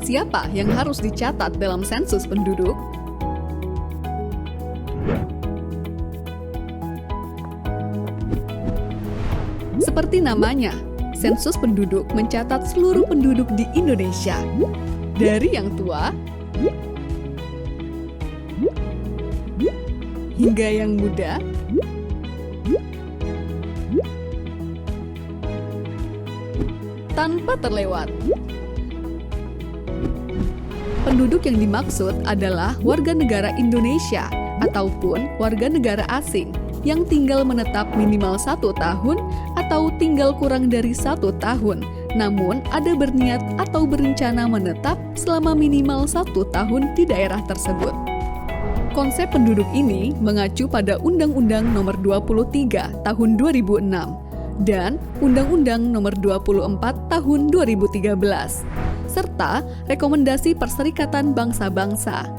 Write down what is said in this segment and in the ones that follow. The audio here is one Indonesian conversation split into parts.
Siapa yang harus dicatat dalam sensus penduduk? Seperti namanya, sensus penduduk mencatat seluruh penduduk di Indonesia, dari yang tua hingga yang muda, tanpa terlewat. Penduduk yang dimaksud adalah warga negara Indonesia ataupun warga negara asing yang tinggal menetap minimal 1 tahun atau tinggal kurang dari 1 tahun, namun ada berniat atau berencana menetap selama minimal 1 tahun di daerah tersebut. Konsep penduduk ini mengacu pada Undang-Undang Nomor 23 Tahun 2006 dan Undang-Undang Nomor 24 Tahun 2013. Serta rekomendasi Perserikatan Bangsa-Bangsa.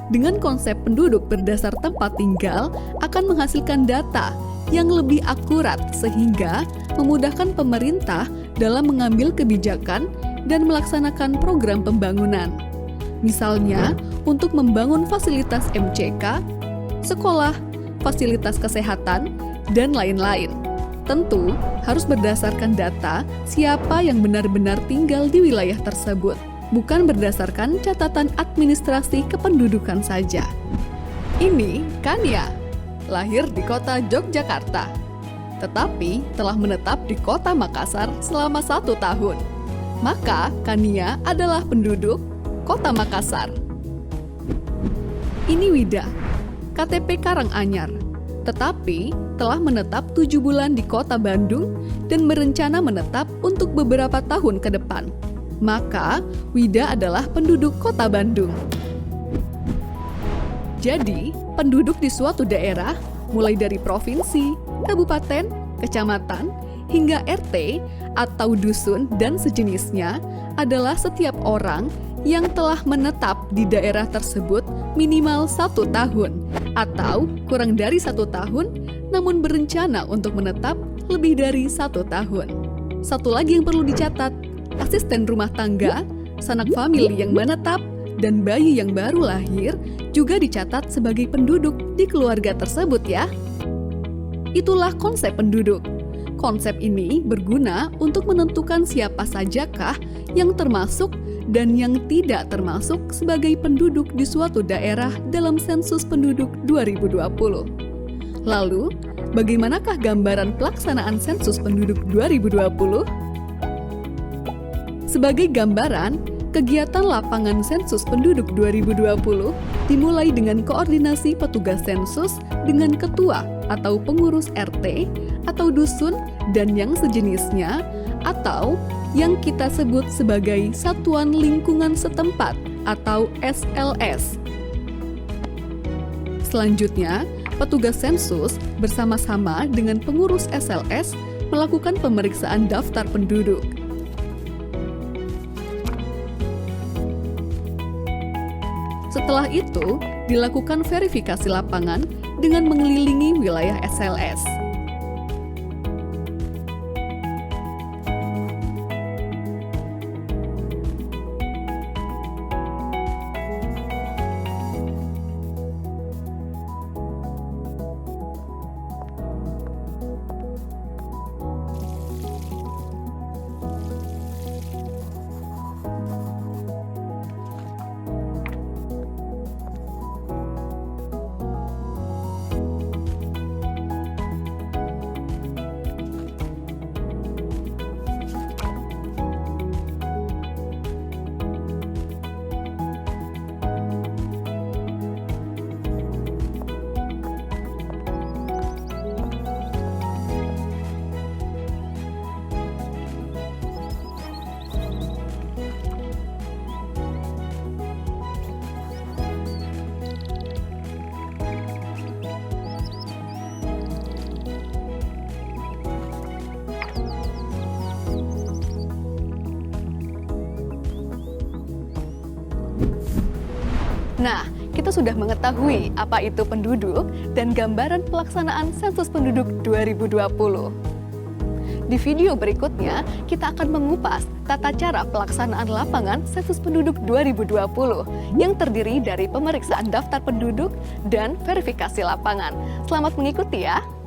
Dengan konsep penduduk berdasar tempat tinggal akan menghasilkan data yang lebih akurat sehingga memudahkan pemerintah dalam mengambil kebijakan dan melaksanakan program pembangunan. Misalnya, untuk membangun fasilitas MCK, sekolah, fasilitas kesehatan, dan lain-lain. Tentu harus berdasarkan data siapa yang benar-benar tinggal di wilayah tersebut, bukan berdasarkan catatan administrasi kependudukan saja. Ini Kania, lahir di kota Yogyakarta, tetapi telah menetap di kota Makassar selama 1 tahun. Maka Kania adalah penduduk kota Makassar. Ini Wida, KTP Karanganyar, tetapi telah menetap 7 bulan di kota Bandung dan berencana menetap untuk beberapa tahun ke depan. Maka, Wida adalah penduduk kota Bandung. Jadi, penduduk di suatu daerah, mulai dari provinsi, kabupaten, kecamatan, hingga RT atau dusun dan sejenisnya adalah setiap orang yang telah menetap di daerah tersebut minimal 1 tahun atau kurang dari 1 tahun namun berencana untuk menetap lebih dari 1 tahun. Satu lagi yang perlu dicatat, asisten rumah tangga, sanak famili yang menetap, dan bayi yang baru lahir juga dicatat sebagai penduduk di keluarga tersebut ya. Itulah konsep penduduk. Konsep ini berguna untuk menentukan siapa sajakah yang termasuk dan yang tidak termasuk sebagai penduduk di suatu daerah dalam sensus penduduk 2020. Lalu, bagaimanakah gambaran pelaksanaan sensus penduduk 2020? Sebagai gambaran, kegiatan lapangan sensus penduduk 2020 dimulai dengan koordinasi petugas sensus dengan ketua atau pengurus RT atau dusun dan yang sejenisnya atau yang kita sebut sebagai Satuan Lingkungan Setempat atau SLS. Selanjutnya, petugas sensus bersama-sama dengan pengurus SLS melakukan pemeriksaan daftar penduduk. Setelah itu, dilakukan verifikasi lapangan dengan mengelilingi wilayah SLS. Nah, kita sudah mengetahui apa itu penduduk dan gambaran pelaksanaan sensus penduduk 2020. Di video berikutnya, kita akan mengupas tata cara pelaksanaan lapangan sensus penduduk 2020 yang terdiri dari pemeriksaan daftar penduduk dan verifikasi lapangan. Selamat mengikuti ya!